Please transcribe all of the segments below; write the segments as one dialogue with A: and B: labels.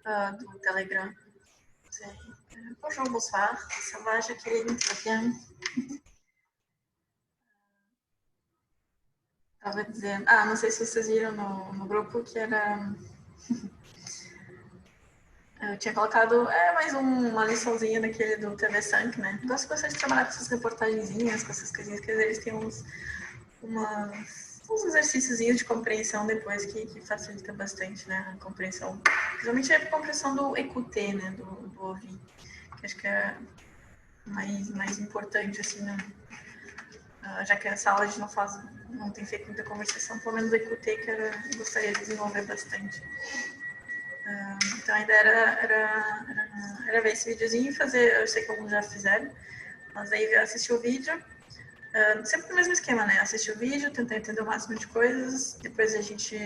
A: du Telegram. Bonjour, bonsoir. Ça va, Jacqueline? Très bien. Estava dizendo... Ah, não sei se vocês viram no grupo que era... Eu tinha colocado mais uma liçãozinha daquele do TV Sank, né? Gosto bastante de trabalhar com essas reportagenzinhas, com essas coisinhas, que eles têm uns exercícios de compreensão depois que facilita bastante, né? A compreensão. Principalmente a compreensão do écouter, né? Do ouvir. Que acho que é mais importante, assim, né? Já que essa aula a gente não tem feito muita conversação, pelo menos o écouter que eu gostaria de desenvolver bastante. Então a ideia era ver esse videozinho e fazer, eu sei que alguns já fizeram, mas aí assistir o vídeo, sempre no mesmo esquema, né? Assistir o vídeo, tentar entender o máximo de coisas, depois a gente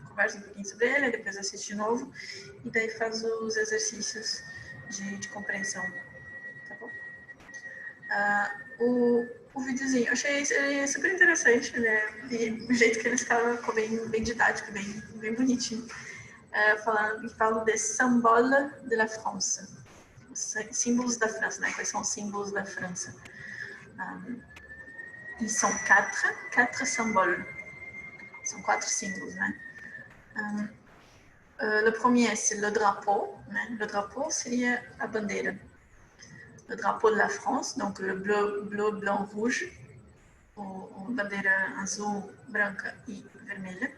A: conversa um pouquinho sobre ele, depois assiste de novo, e daí faz os exercícios de compreensão, tá bom? O videozinho, eu achei ele super interessante, né? E o jeito que ele escala ficou bem didático, bem bonitinho. Falo de symbole de la France, os símbolos da França, né? Quais são os símbolos da França? Ils sont quatre symboles. São 4 símbolos, né? Le premier, c'est le drapeau, né? Le drapeau seria a bandeira. Le drapeau de la France, donc le bleu, blanc, rouge, bandeira azul, branca e vermelha.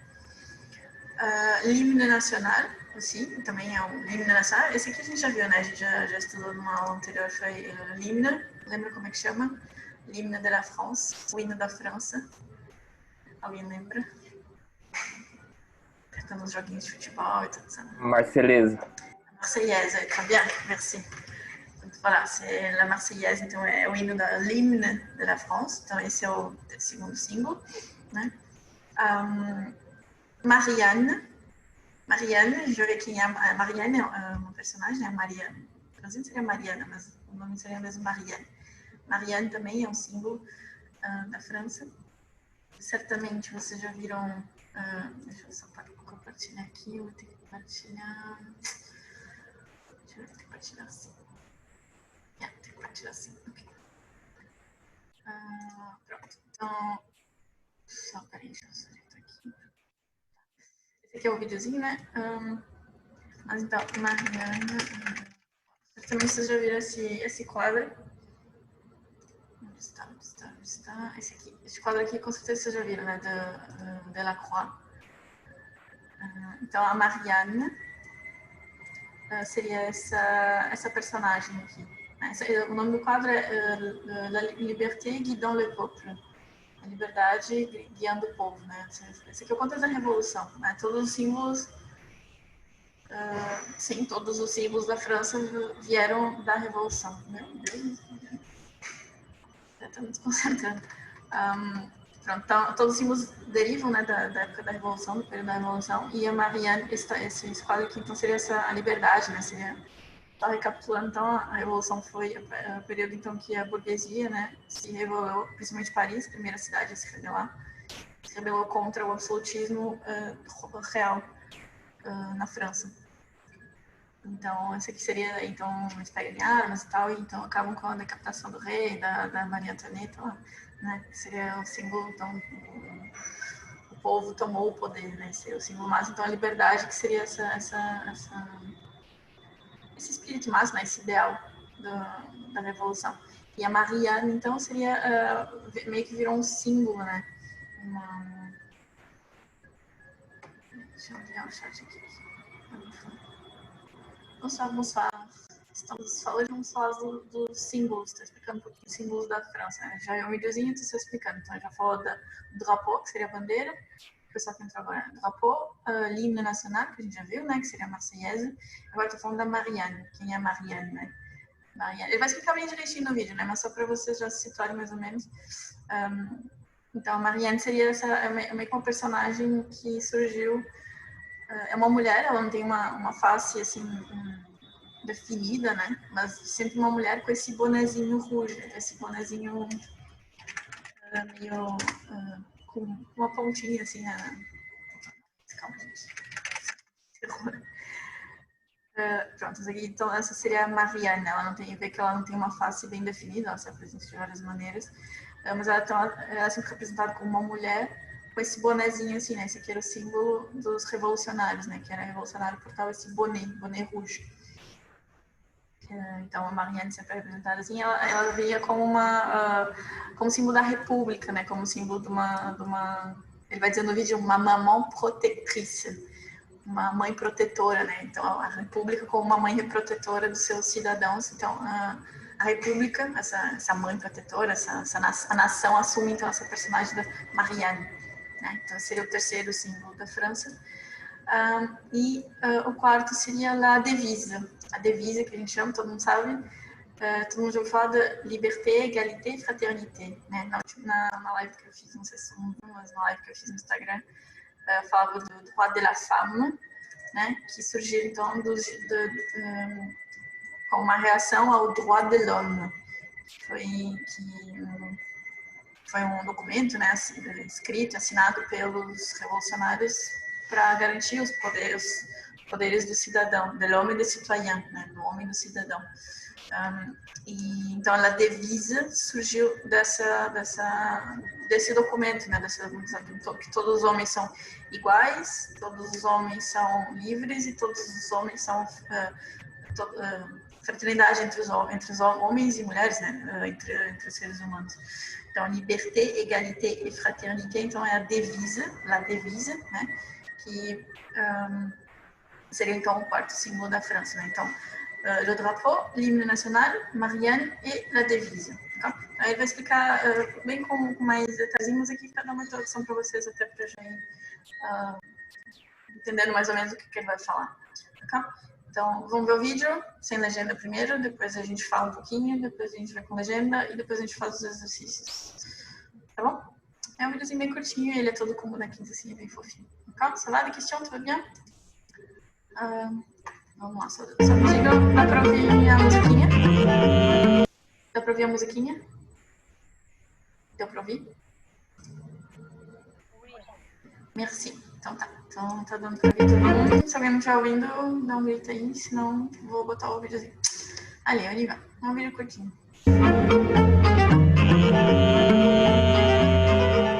A: L'hymne nacional, aussi, também é o himno nacional. Esse aqui a gente já viu, né? A gente já estudou numa aula anterior, foi l'hymne. Lembra como é que chama? L'hymne de la France, o hino da França. Alguém lembra? Apertando os joguinhos de futebol e tudo isso.
B: Marseillaise.
A: Marseillaise, très bien, merci. Donc, voilà, c'est la Marseillaise, então é o hino da l'hymne de la France. Então esse é o segundo símbolo, né? Marianne, deixa eu ver quem é. Marianne é uma personagem, é a Marianne. Traduzindo seria Mariana, mas o nome seria mesmo Marianne. Marianne também é um símbolo da França. Certamente vocês já viram. Deixa eu só compartilhar aqui. Eu vou ter que compartilhar. Deixa eu ver, tem que compartilhar assim. Tem que compartilhar assim. Ok. Pronto. Então. Só peraí, deixa eu selecionar aqui. Esse aqui é o videozinho, né? Mas então, Mariana. Também vocês já viram esse quadro. Onde está? Esse quadro aqui, com certeza vocês já viram, né? De Delacroix. Então, a Marianne seria essa personagem aqui. O nome do quadro é La Liberté guidant le peuple. A liberdade guiando o povo, né? Esse aqui é o contexto da Revolução, né? Todos os símbolos... sim, todos os símbolos da França vieram da Revolução. Meu Deus, estou me desconcentrando. Pronto, então, todos os símbolos derivam, né, da época da Revolução, do período da Revolução, e a Marianne, esse quadro aqui, então, seria a liberdade, né? Seria, só recapitulando, então, a Revolução foi o período, então, que a burguesia, né, se rebelou, principalmente Paris, a primeira cidade a se rebelar, se rebelou contra o absolutismo real na França. Então, esse aqui seria, então, eles pegam armas e tal, e então acabam com a decapitação do rei, da Maria Antonieta, né? Seria o símbolo, então, o povo tomou o poder, né? Seria o símbolo máximo, então, a liberdade, que seria esse espírito máximo, né? Esse ideal da Revolução. E a Marianne, então, seria, meio que virou um símbolo, né? Deixa eu olhar o chat aqui. Bonsoir. Vamos falar dos símbolos, estou explicando um pouquinho os símbolos da França, né? Já é um videozinho, estou explicando. Então, já falou do drapeau, que seria a bandeira, o pessoal que entrou agora, drapeau, l'hymne nacional, que a gente já viu, né? Que seria a Marseillaise. Agora estou falando da Marianne, quem é a Marianne, né? Marianne. Ele vai explicar bem direitinho no vídeo, né? Mas só para vocês já se situarem mais ou menos. Então, a Marianne seria meio que uma personagem que surgiu. É uma mulher, ela não tem uma face assim definida, né? Mas sempre uma mulher com esse bonezinho rouge, esse bonezinho meio com uma pontinha assim, Calma, gente. Pronto, aqui, então essa seria a Marianne. Ela não tem, vê que ela não tem uma face bem definida, ela se apresenta de várias maneiras, mas ela é sempre representada como uma mulher com esse bonezinho assim, né? Esse aqui era o símbolo dos revolucionários, né? Que era revolucionário portava esse boné rouge. Então a Marianne sempre é representada assim, ela via como como símbolo da república, né? Como símbolo de uma ele vai dizer no vídeo, uma maman protectrice, uma mãe protetora, né? Então a república como uma mãe protetora dos seus cidadãos. Então a república, essa mãe protetora, a nação assume então essa personagem da Marianne, né? Então seria o terceiro símbolo da França. O quarto seria a devise que a gente chama, todo mundo sabe, todo mundo já ouviu falar de liberté, égalité e fraternité, né? Na live que eu fiz, não sei se são mas na live que eu fiz no Instagram, falava do droit de la femme, né? Que surgiu então como uma reação ao droit de l'homme, que foi um documento, né, escrito, assinado pelos revolucionários para garantir os poderes do cidadão, de l'homme et du citoyen, né, do homem e do cidadão. Então a devise surgiu desse documento, né, que todos os homens são iguais, todos os homens são livres e todos os homens são fraternidade entre os homens e mulheres, né, entre os seres humanos. Então, liberté, égalité e fraternité, então é a devise, né, que seria então o quarto símbolo da França, né? Então, le drapeau, l'hymne national, Marianne e la devise. Tá? Aí vai explicar bem com mais detalhes aqui para dar uma introdução para vocês, até para já ir entendendo mais ou menos o que ele vai falar. Tá? Então, vamos ver o vídeo sem legenda primeiro, depois a gente fala um pouquinho, depois a gente vai com legenda e depois a gente faz os exercícios. Tá bom? É um videozinho bem curtinho e ele é todo com bonequinhos assim, é bem fofinho. Tá? Ça va, les questions, tout va bien? Vamos lá, só me digam, dá pra ouvir a musiquinha? Dá pra ouvir a musiquinha? Deu pra ouvir? Merci. Então tá. Então tá dando pra ouvir todo mundo. Se alguém não estiver ouvindo, dá um grito aí, senão vou botar o videozinho. Ali, on y va. É um vídeo curtinho.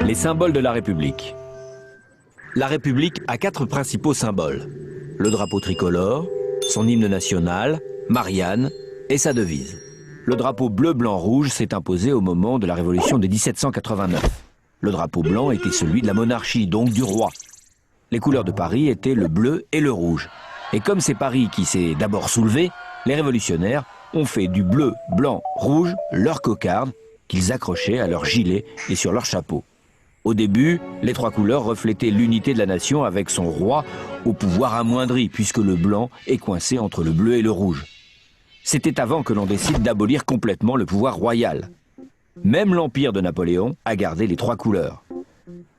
B: Les symboles de la République. La République a 4 principaux symboles. Le drapeau tricolore, son hymne national, Marianne et sa devise. Le drapeau bleu-blanc-rouge s'est imposé au moment de la Révolution de 1789. Le drapeau blanc était celui de la monarchie, donc du roi. Les couleurs de Paris étaient le bleu et le rouge. Et comme c'est Paris qui s'est d'abord soulevé, les révolutionnaires ont fait du bleu, blanc, rouge leur cocarde qu'ils accrochaient à leur gilet et sur leur chapeau. Au début, les 3 couleurs reflétaient l'unité de la nation avec son roi au pouvoir amoindri, puisque le blanc est coincé entre le bleu et le rouge. C'était avant que l'on décide d'abolir complètement le pouvoir royal. Même l'empire de Napoléon a gardé les 3 couleurs.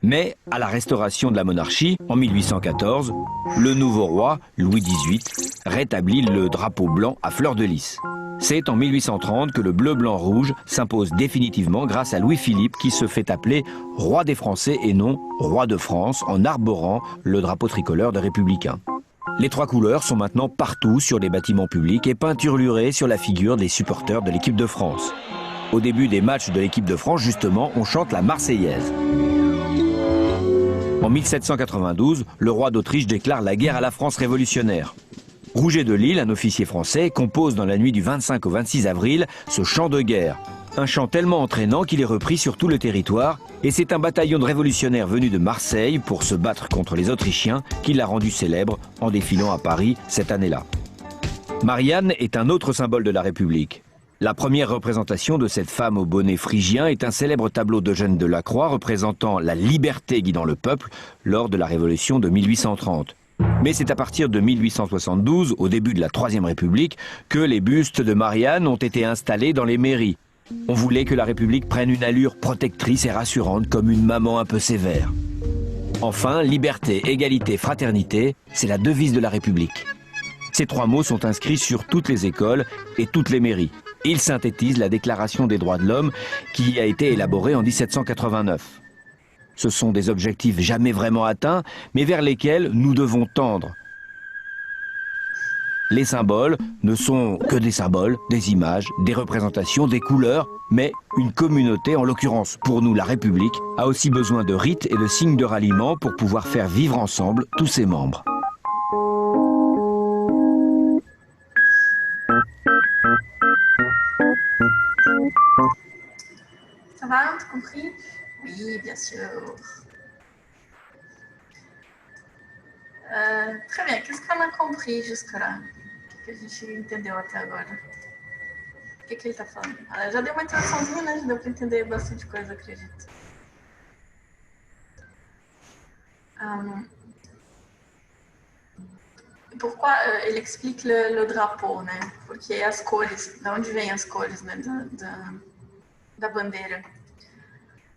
B: Mais à la restauration de la monarchie, en 1814, le nouveau roi, Louis XVIII, rétablit le drapeau blanc à fleur de lys. C'est en 1830 que le bleu-blanc-rouge s'impose définitivement grâce à Louis-Philippe qui se fait appeler roi des Français et non roi de France en arborant le drapeau tricolore des Républicains. Les 3 couleurs sont maintenant partout sur les bâtiments publics et peinturlurées sur la figure des supporters de l'équipe de France. Au début des matchs de l'équipe de France, justement, on chante la Marseillaise. En 1792, le roi d'Autriche déclare la guerre à la France révolutionnaire. Rouget de Lille, un officier français, compose dans la nuit du 25 au 26 avril ce chant de guerre. Un chant tellement entraînant qu'il est repris sur tout le territoire et c'est un bataillon de révolutionnaires venus de Marseille pour se battre contre les Autrichiens qui l'a rendu célèbre en défilant à Paris cette année-là. Marianne est un autre symbole de la République. La première représentation de cette femme au bonnet phrygien est un célèbre tableau d'Eugène Delacroix représentant la liberté guidant le peuple lors de la Révolution de 1830. Mais c'est à partir de 1872, au début de la Troisième République, que les bustes de Marianne ont été installés dans les mairies. On voulait que la République prenne une allure protectrice et rassurante comme une maman un peu sévère. Enfin, liberté, égalité, fraternité, c'est la devise de la République. Ces 3 mots sont inscrits sur toutes les écoles et toutes les mairies. Ils synthétisent la Déclaration des droits de l'homme qui a été élaborée en 1789. Ce sont des objectifs jamais vraiment atteints, mais vers lesquels nous devons tendre. Les symboles ne sont que des symboles, des images, des représentations, des couleurs, mais une communauté, en l'occurrence pour nous la République, a aussi besoin de rites et de signes de ralliement pour pouvoir faire vivre ensemble tous ses membres.
A: Ça va, t'as compris? Oui, bien sûr. Très bien, qu'est-ce qu'on a compris jusque-là? O que a gente entendeu até agora? O que ele está falando? Já deu uma introduçãozinha, né? Já deu para entender bastante coisa, acredito. Pourquoi ele explique le drapeau, né? Porque as cores, de onde vêm as cores, né? Da bandeira.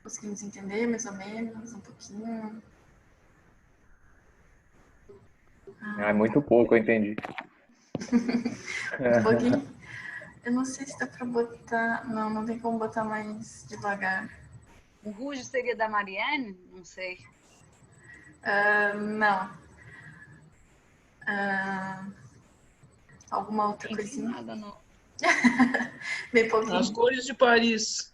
A: Conseguimos entender mais ou menos, um pouquinho?
C: Muito pouco, eu entendi.
A: Um pouquinho? Eu não sei se dá para botar... Não, não tem como botar mais devagar.
D: O rouge seria da Marianne? Não sei.
A: Não. Alguma outra coisinha?
D: Nada, não.
A: Bem pouquinho.
E: As cores de Paris.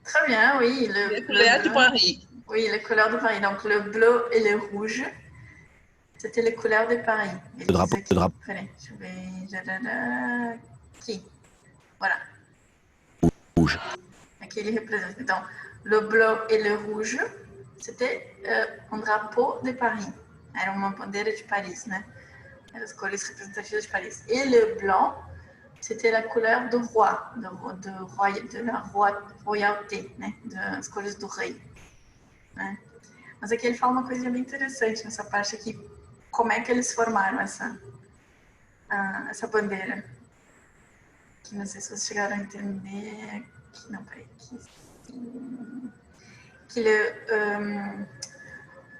A: Très bien, oui.
E: Les couleurs de Paris.
A: Oui, les couleurs de Paris. Donc, le bleu et le rouge, c'était les couleurs de Paris.
B: Le drapeau.
A: Peraí, deixa eu ver. Aqui. Voilà.
B: Rouge.
A: Aqui ele representa. Então, le bleu et le rouge, c'était um drapeau de Paris. Era uma bandeira de Paris, né? Eram as cores representativas de Paris. Et le blanc, c'était la couleur do roi, de la royauté, né? Das cores do rei. Né? Mas aqui ele fala uma coisinha bem interessante nessa parte aqui. Como é que eles formaram essa bandeira? Que não sei se vocês chegaram a entender. Aqui, não, peraí. Aqui. Que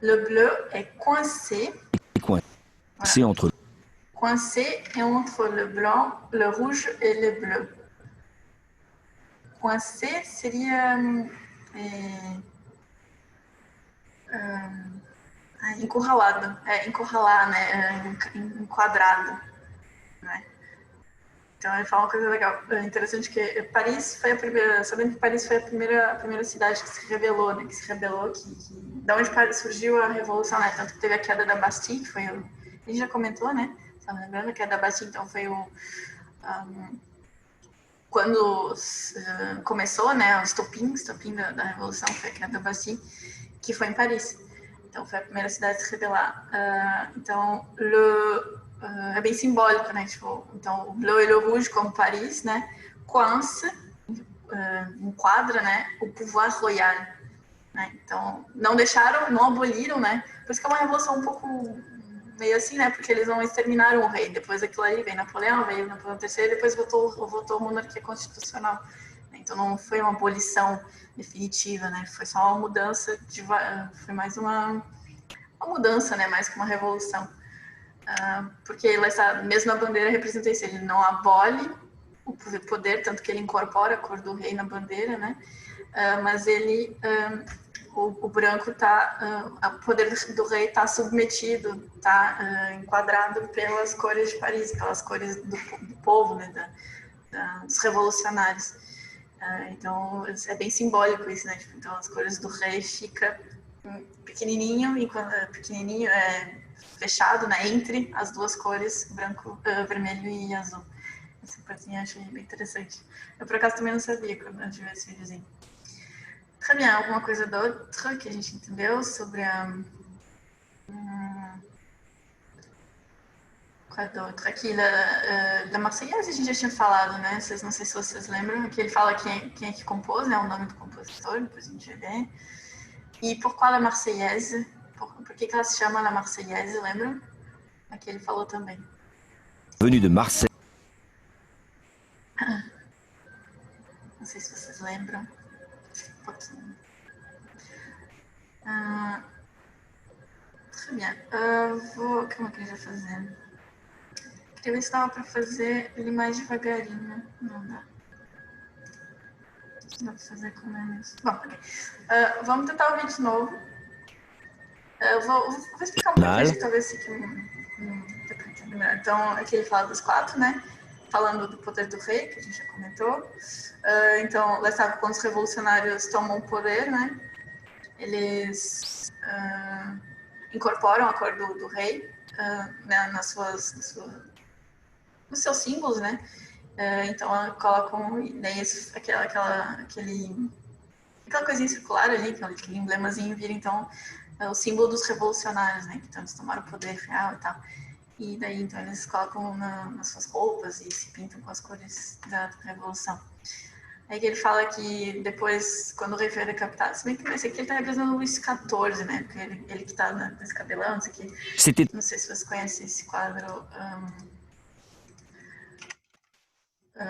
A: le bleu est coincé.
B: C'est entre.
A: Coincé entre le blanc, le rouge et le bleu. Coincé seria encurralado, encurralar, né? Enquadrado, né? Então ele fala uma coisa legal, interessante, que Paris foi a primeira, sabendo que Paris foi a primeira cidade que se rebelou, né? Da onde surgiu a revolução, né? Tanto que teve a queda da Bastille, que foi a gente já comentou, né? Tá lembrando que a da Bastille, então foi quando começou, né? O estopim da revolução foi a queda da Bastille, que foi em Paris. Então foi a primeira cidade a se rebelar. Então é bem simbólico, né? Tipo, então o bleu e le rouge, como Paris, né? Coince, enquadra, né? O pouvoir royal. Né? Então não aboliram, né? Por isso que é uma revolução um pouco meio assim, né? Porque eles não exterminaram o rei. Depois daquilo aí veio Napoleão III, depois votou a monarquia constitucional. Então não foi uma abolição definitiva, né? Foi só uma mudança, foi mais uma mudança, né? Mais que uma revolução. Porque essa mesma bandeira representa isso, ele não abole o poder, tanto que ele incorpora a cor do rei na bandeira, né? Mas ele... O branco o poder do rei está submetido, está enquadrado pelas cores de Paris, pelas cores do povo, né, dos revolucionários. Então é bem simbólico isso, né? Então as cores do rei fica pequenininho fechado, né, entre as duas cores, branco, vermelho e azul. Essa partezinha eu achei bem interessante. Eu por acaso também não sabia quando eu tive esse videozinho. Très bien, alguma coisa da outra que a gente entendeu sobre qual é da outra? Aqui, da Marseillaise a gente já tinha falado, né? Não sei se vocês lembram. Aqui ele fala quem é que compôs, né? O nome do compositor, depois a gente vê. E pourquoi la Marseillaise? Por que ela se chama la Marseillaise, lembram? Aqui ele falou também.
B: Venu de Marseille.
A: Não sei se vocês lembram. Um pouquinho. Très bien. Como é que a gente vai fazer? Queria ver se dava para fazer ele mais devagarinho. Não dá. Não dá para fazer com menos. Bom, ok. Vamos tentar ouvir de novo. Vou explicar um pouquinho, talvez fique... Então, aqui ele fala dos 4, né? Falando do poder do rei, que a gente já comentou. Então, lá estava quando os revolucionários tomam o poder, né? Eles incorporam a cor do rei né, nos seus símbolos, né? Então, colocam daí aquela coisinha circular ali, aquele emblemazinho vira, então, o símbolo dos revolucionários, né? Então, eles tomaram o poder real e tal. E daí, então, eles colocam nas suas roupas e se pintam com as cores da Revolução. Aí que ele fala que depois, quando o rei foi decapitado, se bem que esse aqui ele tá representando o Luís XIV, né? Porque ele que tá nesse cabelão, esse aqui. Não sei se você conhece esse quadro.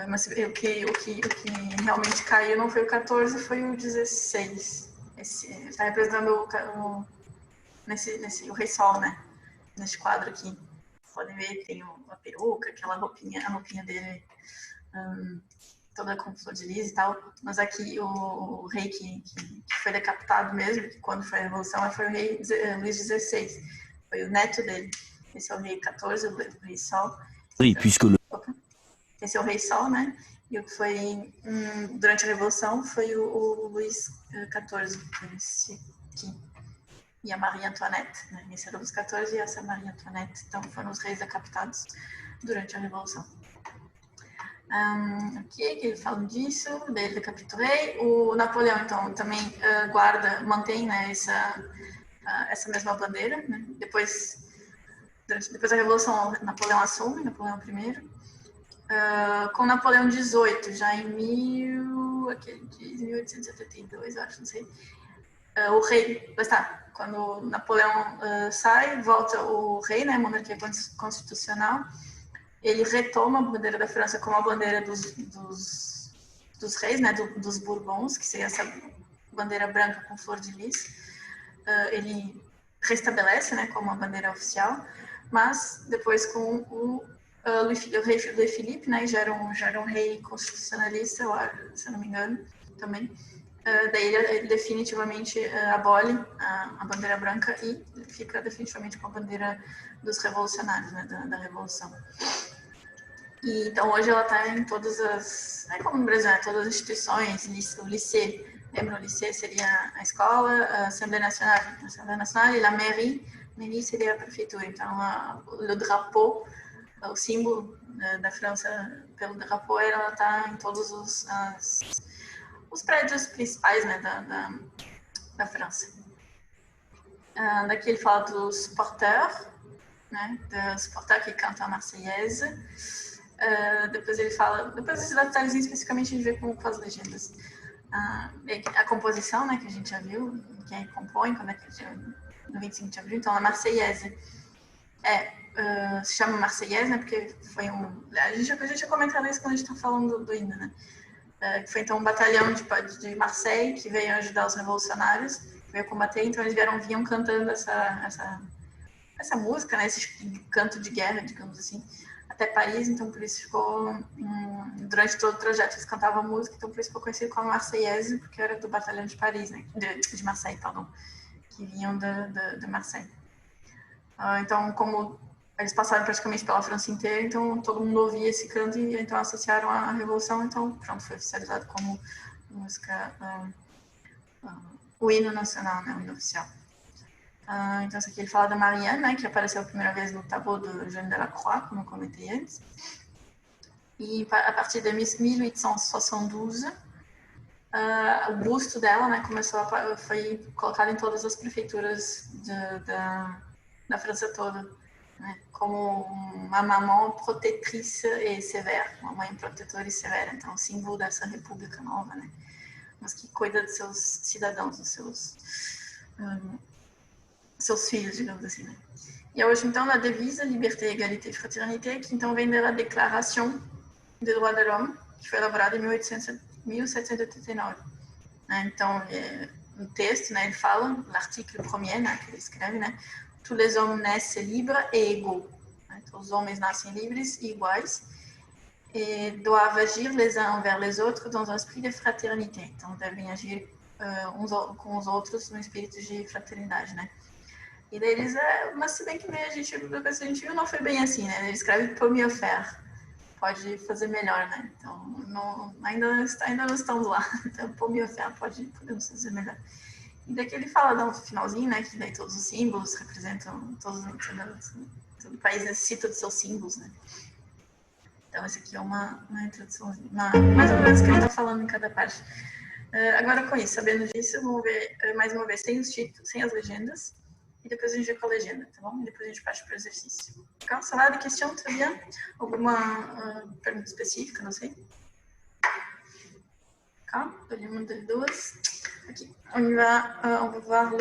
A: Mas o que realmente caiu não foi o 14, foi o 16. Ele está representando o Rei Sol, né? Neste quadro aqui. Podem ver, tem a peruca, a roupinha dele toda com flor de lis e tal. Mas aqui o rei que foi decapitado mesmo, que quando foi a Revolução, foi o rei Luís XVI. Foi o neto dele. Esse é o rei 14, o Rei Sol. Esse é o Rei Sol, né? E o que foi durante a Revolução foi o Luís XIV, esse aqui. E a Maria Antoinette, né? Esse era o Luís XIV e essa é a Maria Antoinette. Então foram os reis decapitados durante a Revolução. Aqui ele fala disso, ele decapitou o rei. O Napoleão, então, também mantém, né, essa mesma bandeira, né? Depois da Revolução, Napoleão assume, Napoleão I. Com Napoleão XVIII, já em 1872, eu acho, não sei. O rei, quando Napoleão sai, volta o rei, né, monarquia constitucional, ele retoma a bandeira da França como a bandeira dos reis, né, dos Bourbons, que seria essa bandeira branca com flor de lis. Ele restabelece, né, como a bandeira oficial, mas depois com o rei Philippe, né, já era um rei constitucionalista, se eu não me engano, também. Daí ele definitivamente abole a bandeira branca e fica definitivamente com a bandeira dos revolucionários, né, da Revolução. E, então hoje ela está em todas as, como no Brasil, todas as instituições, o lycée, lembra, o lycée seria a escola, a Assembleia Nacional e a mairie seria a prefeitura. Então o drapeau, o símbolo da França pelo drapeau, ela está em todos os prédios principais, né, da França. Daqui ele fala dos porteurs, né, dos porteurs que cantam a Marseillaise. Depois ele fala, depois desses detalhezinhos especificamente a gente vê com as legendas. A composição, né, que a gente já viu, quem compõe, quando no 25 de abril, então a Marseillaise se chama Marseillaise, né, porque foi a gente já comentou isso quando a gente está falando do hino, né? Que foi então um batalhão de Marseille que veio ajudar os revolucionários, que veio combater, então eles vinham cantando essa música, né, esse canto de guerra, digamos assim, até Paris, então por isso ficou, durante todo o trajeto eles cantavam música, então por isso ficou conhecido como Marseillaise, porque era do batalhão de Paris, né, de Marseille, perdão, que vinham de Marseille. Então, como eles passaram praticamente pela França inteira, então todo mundo ouvia esse canto e então associaram à Revolução, então pronto, foi oficializado como música, o hino nacional, né, o hino oficial. Então, isso aqui ele fala da Marianne, né, que apareceu a primeira vez no tableau do Jean Delacroix, como eu comentei antes. E a partir de 1872, o busto dela, né, foi colocado em todas as prefeituras da França toda, né, como uma maman protetrice e sévère, uma mãe protetora e severa, então símbolo dessa república nova, né, mas que cuida de seus cidadãos, dos seus filhos, digamos assim, né. E hoje, então, a devise Liberté, Égalité et Fraternité, que então vem da Déclaration des Droits de l'Homme, que foi elaborada em 1789. Então, no texto, né, ele fala, l'article premier, né, que ele escreve, né, tous les hommes naissent libres et égaux. Então, os homens nascem livres e iguais et doivent agir les uns envers les autres dans un esprit de fraternité. Então, devem agir uns com os outros no espírito de fraternidade, né. E daí eles, mas se bem que a gente viu, não foi bem assim, né? Ele escreve pour mieux faire. Pode fazer melhor, né? Então, ainda não estamos lá. Então, pour mieux faire, podemos fazer melhor. E daqui ele fala no finalzinho, né? Que daí todos os símbolos representam, todo país necessita de seus símbolos, né? Então, essa aqui é uma introdução, mais ou menos o que ele está falando em cada parte. Agora, com isso, sabendo disso, vamos ver mais uma vez sem os títulos, sem as legendas, e depois a gente vê com a legenda, tá bom? E depois a gente parte para o exercício. D'accord? Ça va, des questions, très bien? Alguma pergunta específica, não sei? D'accord? Uma, duas. Aqui. On va voir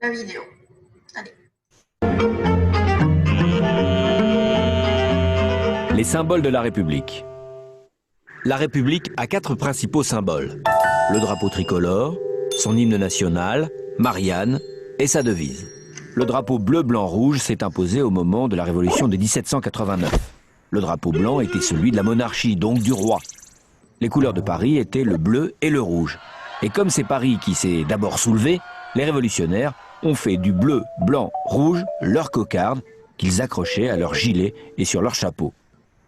A: la vidéo. Allez.
B: Les symboles de la République. La République a 4 principaux symboles. Le drapeau tricolore, son hymne national, Marianne et sa devise. Le drapeau bleu-blanc-rouge s'est imposé au moment de la Révolution de 1789. Le drapeau blanc était celui de la monarchie, donc du roi. Les couleurs de Paris étaient le bleu et le rouge. Et comme c'est Paris qui s'est d'abord soulevé, les révolutionnaires ont fait du bleu, blanc, rouge leur cocarde qu'ils accrochaient à leur gilet et sur leur chapeau.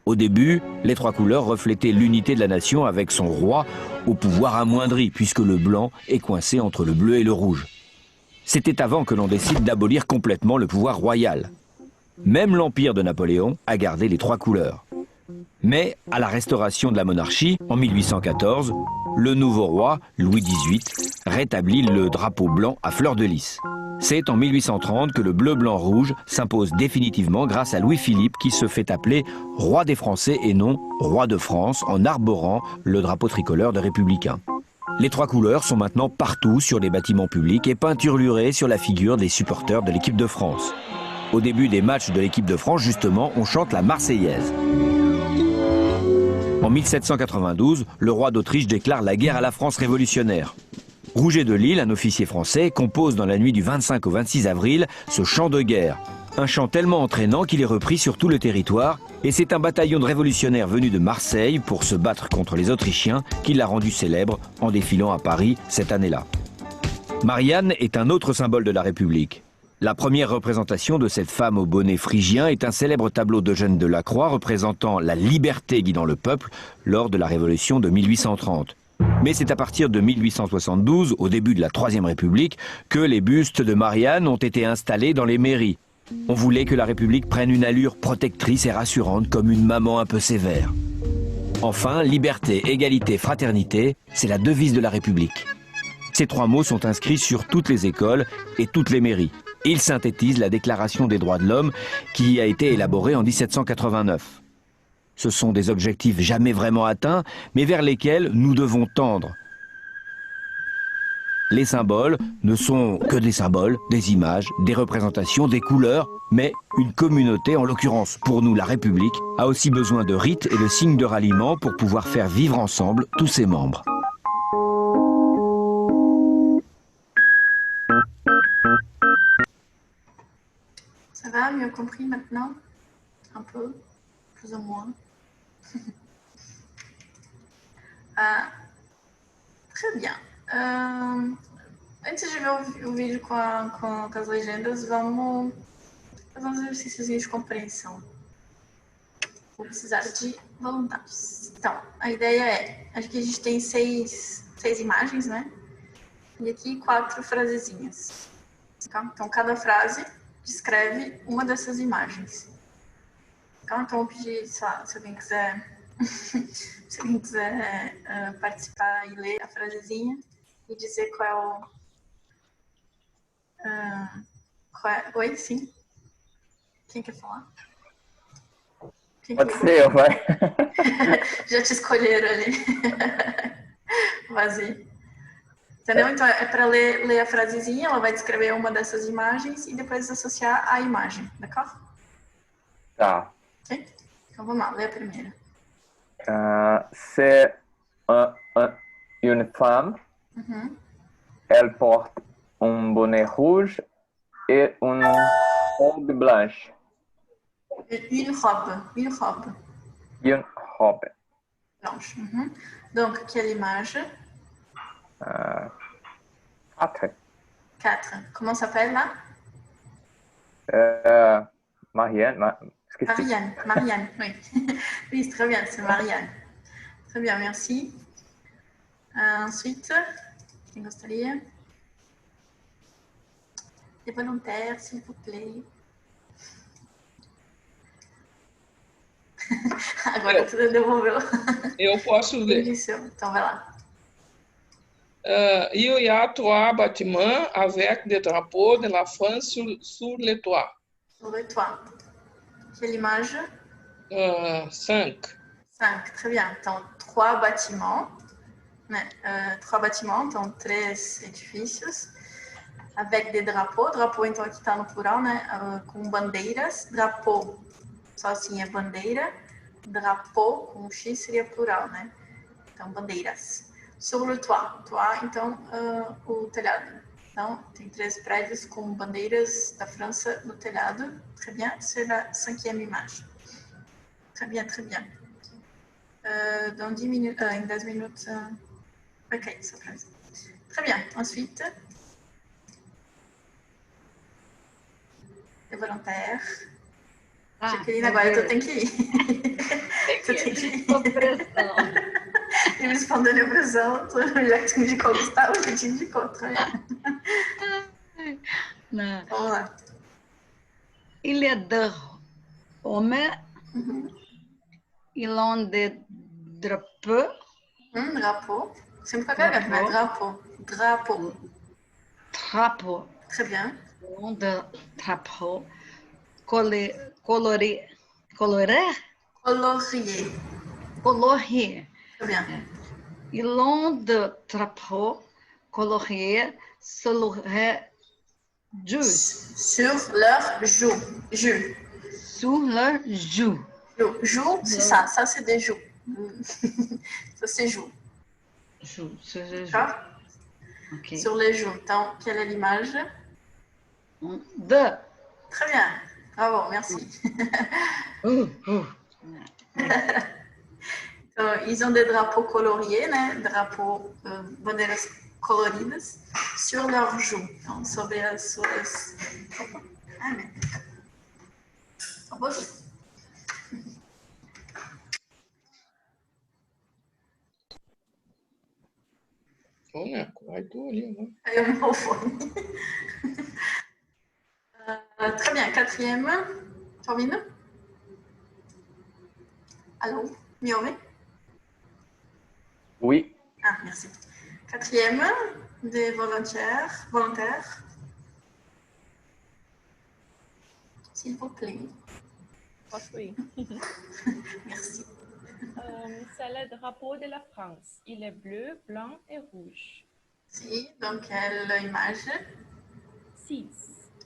B: Au début, les 3 couleurs reflétaient l'unité de la nation avec son roi au pouvoir amoindri, puisque le blanc est coincé entre le bleu et le rouge. C'était avant que l'on décide d'abolir complètement le pouvoir royal. Même l'empire de Napoléon a gardé les 3 couleurs. Mais à la restauration de la monarchie, en 1814, le nouveau roi, Louis XVIII, rétablit le drapeau blanc à fleur de lys. C'est en 1830 que le bleu-blanc-rouge s'impose définitivement grâce à Louis-Philippe qui se fait appeler roi des Français et non roi de France en arborant le drapeau tricolore de républicain. Les 3 couleurs sont maintenant partout sur les bâtiments publics et peinturlurées sur la figure des supporters de l'équipe de France. Au début des matchs de l'équipe de France, justement, on chante la Marseillaise. En 1792, le roi d'Autriche déclare la guerre à la France révolutionnaire. Rouget de Lille, un officier français, compose dans la nuit du 25 au 26 avril ce chant de guerre. Un chant tellement entraînant qu'il est repris sur tout le territoire, et c'est un bataillon de révolutionnaires venus de Marseille pour se battre contre les Autrichiens qui l'a rendu célèbre en défilant à Paris cette année-là. Marianne est un autre symbole de la République. La première représentation de cette femme au bonnet phrygien est un célèbre tableau d'Eugène Delacroix représentant la liberté guidant le peuple lors de la Révolution de 1830. Mais c'est à partir de 1872, au début de la Troisième République, que les bustes de Marianne ont été installés dans les mairies. On voulait que la République prenne une allure protectrice et rassurante comme une maman un peu sévère. Enfin, liberté, égalité, fraternité, c'est la devise de la République. Ces 3 mots sont inscrits sur toutes les écoles et toutes les mairies. Ils synthétisent la Déclaration des droits de l'homme qui a été élaborée en 1789. Ce sont des objectifs jamais vraiment atteints, mais vers lesquels nous devons tendre. Les symboles ne sont que des symboles, des images, des représentations, des couleurs, mais une communauté, en l'occurrence pour nous la République, a aussi besoin de rites et de signes de ralliement pour pouvoir faire vivre ensemble tous ses membres.
A: Ça va, mieux compris maintenant? Un peu, plus ou moins. Très bien. Antes de ver o vídeo com as legendas, vamos fazer um exercício de compreensão. Vou precisar de voluntários. Então, a ideia é, acho que a gente tem seis imagens, né? E aqui 4 frasezinhas. Então, cada frase descreve uma dessas imagens. Então, eu vou pedir, se alguém quiser, se alguém quiser participar e ler a frasezinha e dizer qual é... Oi, sim? Quem quer falar?
C: Pode ser eu, vai.
A: Já te escolheram ali. Vazio. Entendeu? Então, é para ler a frasezinha, ela vai descrever uma dessas imagens e depois associar à imagem, d'accord?
C: Tá.
A: Ok? Então, vamos lá, lê a primeira.
C: C'est une femme. Elle porte un bonnet rouge et une robe blanche.
A: Une robe.
C: Une robe.
A: Blanche. Donc, quelle image?
C: 4.
A: 4. Comment s'appelle là?
C: Marianne, esqueci.
A: Marianne, oui. Oui, très bien, c'est Marianne. Très bien, merci. Ensuite, quem gostaria? Des volontaires, s'il vous plaît. Agora tudo devolveu.
E: Eu posso ler.
A: Então vai lá.
E: Il y a 3 bâtiments avec des drapeaux de la France sur le toit.
A: Sur le toit. Quelle image?
E: 5.
A: 5, très bien. Então, 3 bâtiments. Né? 3 bâtiments, então 3 edifícios. Avec des drapeaux. Drapeau, então, aqui está no plural, né? Com bandeiras. Drapeau, só assim é bandeira. Drapeau, com X, seria plural, né? Então, bandeiras. Sur le toit. Toit, então, o telhado. Então, tem 3 prédios com bandeiras da França no telhado. Très bien, c'est la 5e image. Très bien, très bien. Dans 10 minutes, em 10 minutes. Ok, surprise. Très bien. Ensuite, les volontaires. Jacqueline, agora tu tem que ir. Tu tem que ir. E me respondendo a pressão, já que tu indicou o Gustavo, eu te indicou, très bien. Vamos lá.
D: Il y a 2 hommes. Ils ont des drapeaux.
A: Drapeau. Sempre com a garganta, né? Drapeau. Drapeau.
D: Drapeau.
A: Très bien.
D: Ils ont des drapeaux colorés. Colorés?
A: Colorier.
D: Coloriés.
A: Très bien.
D: Ils ont des drapeaux coloriés sur leurs joues.
A: Sur leurs joues. Joues.
D: Sur leurs joues.
A: Joues, c'est ça. Ça, c'est des joues. Ça, c'est joues.
D: Joues. Sur les joues.
A: D'accord?
D: Okay.
A: Sur les joues. Então, quelle est l'image?
D: 2.
A: Très bien. Bravo, merci. Então, ils ont des drapeaux coloriés, né? Drapeaux, bandeiras coloridas, sur leurs joues. Então, sobre as suas... Ah, né? Só vou...
E: Olha, vai tu ali, né?
A: Aí eu me confundo. Très bien, 4e. Termine. Allô, Miome?
C: Oui.
A: Ah, merci. 4e, des volontaires. S'il vous plaît.
F: Posso ir?
A: Merci.
F: C'est le drapeau de la France. Il est bleu, blanc et rouge.
A: Si, donc quelle image?
F: 6.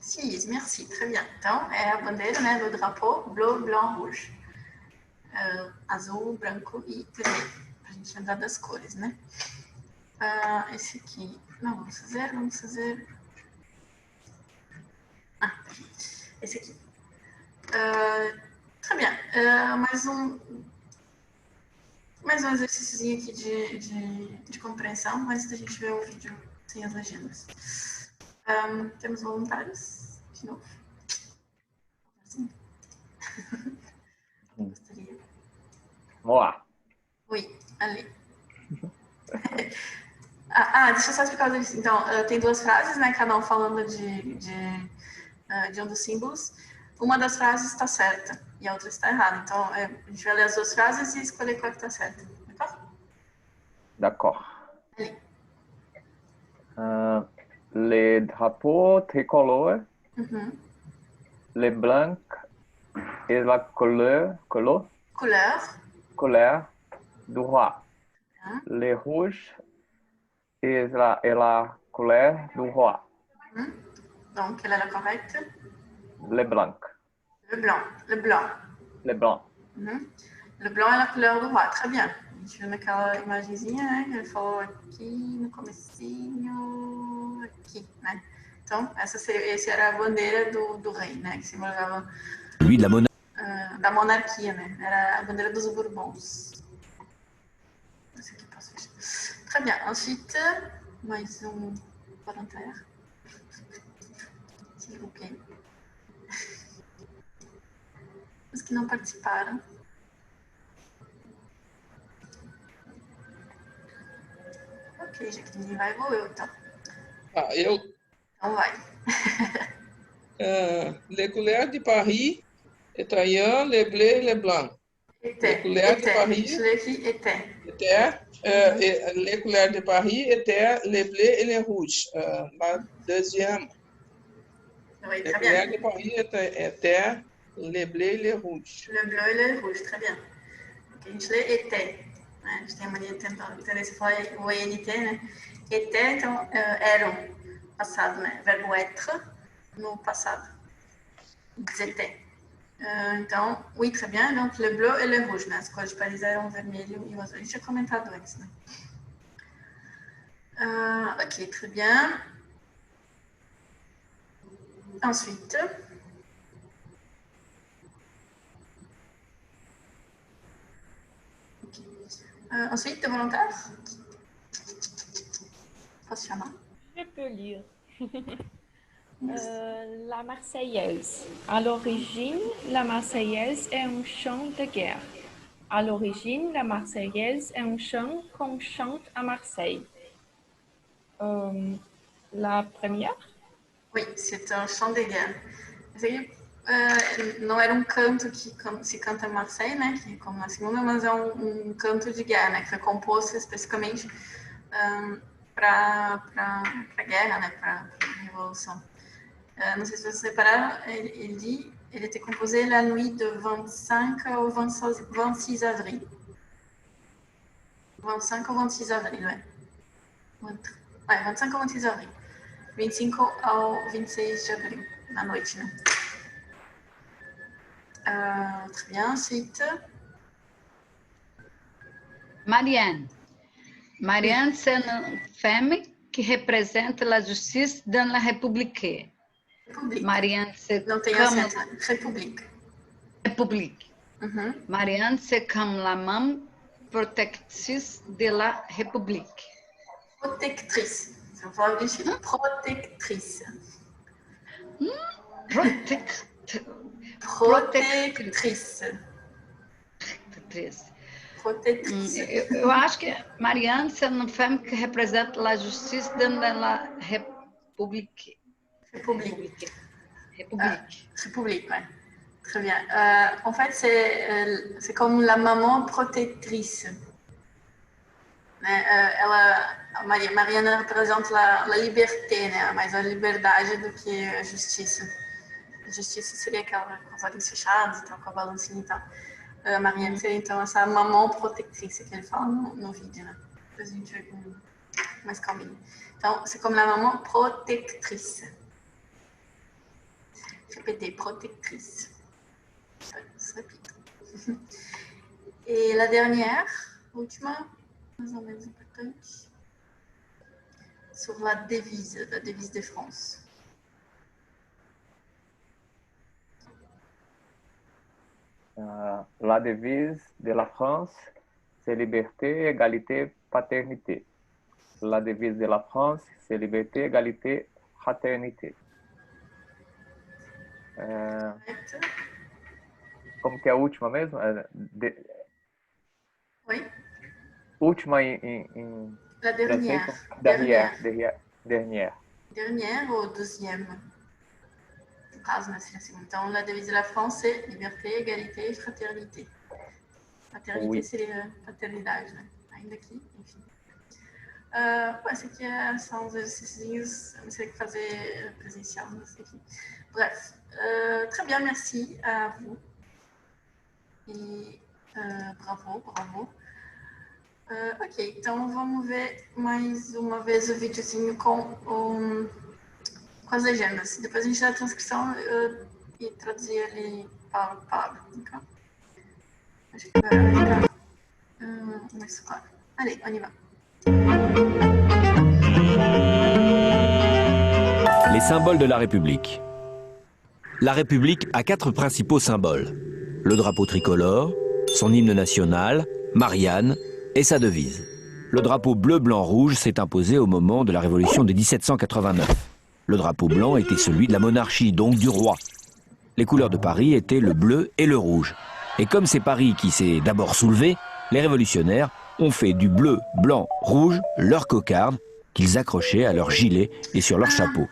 A: 6, merci, très bien. Então, é a bandeira, né, do drapeau, bleu, blanc, rouge. Azul, branco e vermelho. Pra gente lembrar das cores, né? Esse aqui, não, vamos fazer... Ah, esse aqui. Très bien. Mais um exercíciozinho aqui de compreensão, antes da gente ver o vídeo sem as legendas. Temos voluntários, de novo. Assim. Gostaria.
C: Vamos lá.
A: Oi, ali. Deixa eu só explicar isso. Então, tem 2 frases, né? Cada um falando de um dos símbolos. Uma das frases está certa e a outra está errada. Então, a gente vai ler as 2 frases e escolher qual que está certa.
C: D'accord.
A: Ali.
C: Les drapeaux tricolores, les blancs et la couleur du roi. Les rouges et la couleur du roi.
A: Donc, quelle est la correcte?
C: Les blancs.
A: Le blanc.
C: Les blancs.
A: Le blanc é a couleur do roi. Très bien. A gente viu naquela imagenzinha, né? Ele falou aqui no comecinho, aqui, né? Então, esse era a bandeira do rei, né? Que simbolizava
B: Lui de la monarchie.
A: Da monarquia, né? Era a bandeira dos Bourbons. Esse aqui posso fechar. Très bien. Ensuite, mais um volontaire. S'il vous plaît. Os que não participaram. Ok, já que ninguém vai, vou eu, então.
E: Eu.
A: Então vai.
E: Les couleurs de Paris, Étayen, les bleus et les blancs. Les couleurs de Paris.
A: Je l'ai écrit était.
E: Les couleurs de Paris étaient les bleus et les rouges. La deuxième.
A: Oui,
E: Les
A: très
E: couleurs
A: bien.
E: de Paris étaient les bleus et les rouges.
A: Le bleu e le rouge, très bien. Ok, je l'ai était. Né? A gente tem a mania de tentar entender se fala o ENT, né? Était, então, eram, passado, né? Verbo être, no passado. Ils étaient. Então, oui, très bien. Donc, le bleu et le rouge, né? As cores de Paris eram vermelho e rosa. A gente tinha comentado antes, né? Ok, très bien. Ensuite, ensuite, volontaire. Posso chamar?
F: Je peux lire. La Marseillaise. À l'origine, la Marseillaise est un chant de guerre. À l'origine, la Marseillaise est un chant qu'on chante à Marseille. La première?
A: Oui, c'est un chant de guerre. Esse aí não era um canto que se canta em Marseille, né? Que como na segunda, mas é um canto de guerra, né? Que foi composto especificamente para a guerra, né? Para a revolução. Não sei se vocês repararam, ele était composé la nuit de 25 au 26 avril. 25 au 26 avril, ouais. Ouais, 25 au 26 avril. 25 ao 26 de abril, na noite, né? Très bien, ensuite.
D: Marianne. Marianne, c'est une femme qui représente la justice dans la République. Marianne, c'est
A: Não tem
D: comme...
A: acento, né? République.
D: République.
A: Uhum.
D: Marianne, c'est comme la main protectrice de la République.
A: Protectrice. C'est uma palavra difícil. Protectrice.
D: Protectrice.
A: Protectrice.
D: Eu acho que Marianne, c'est une femme qui représente la justice dans la République.
A: République.
D: République.
A: Ouais. Très bien. En fait, c'est comme la maman protectrice. Né? Mariana representa a liberté, né? Mais a liberdade do que a justiça. A justiça seria aquela com os olhos fechados, então, com a balancinha e tal. Mariana seria, então, essa mamão protectrice que ele fala no vídeo, né? Depois a gente vê com mais calminho. Então, c'est comme la maman protectrice. Répétez, protectrice. Se repita. Et la dernière, última, mais ou menos importante, sur la devise de France.
C: La devise de la France, c'est liberté, égalité, paternité. La devise de la France, c'est liberté, égalité, fraternité. Como que é a última mesmo?
A: Oui.
C: Última em
A: La dernière.
C: Dernière.
A: Dernière ou deuxième? No caso, né? Então, la devise de la France, c'est liberté, égalité, fraternité. Fraternité
C: Oui.
A: seria paternidade, né? Ainda aqui, enfim. Esse aqui são os exercícios, eu não sei o que fazer presencial, não sei aqui. Bref, très bien, merci à vous. E bravo. Ok, então vamos ver mais uma vez o videozinho com as legendas. Depois a gente dá a transcrição e traduzir ele palavra por palavra. Okay? Acho que vai ficar mais claro. Allez, on y va.
B: Les symboles de la République. La République a 4 principaux symboles. Le drapeau tricolore, son hymne national, Marianne et sa devise. Le drapeau bleu-blanc-rouge s'est imposé au moment de la Révolution de 1789. Le drapeau blanc était celui de la monarchie, donc du roi. les couleurs de Paris étaient le bleu et le rouge. Et comme c'est Paris qui s'est d'abord soulevé, les révolutionnaires ont fait du bleu, blanc, rouge leur cocarde qu'ils accrochaient à leur gilet et sur leur chapeau.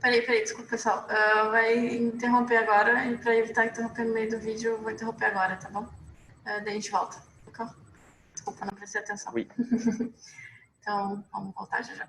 A: Peraí, desculpa, pessoal. Vai interromper agora, e para evitar interromper no meio do vídeo, eu vou interromper agora, tá bom? Daí a gente volta, d'accord? Desculpa, não prestei atenção.
C: Oui.
A: Então, vamos voltar já já.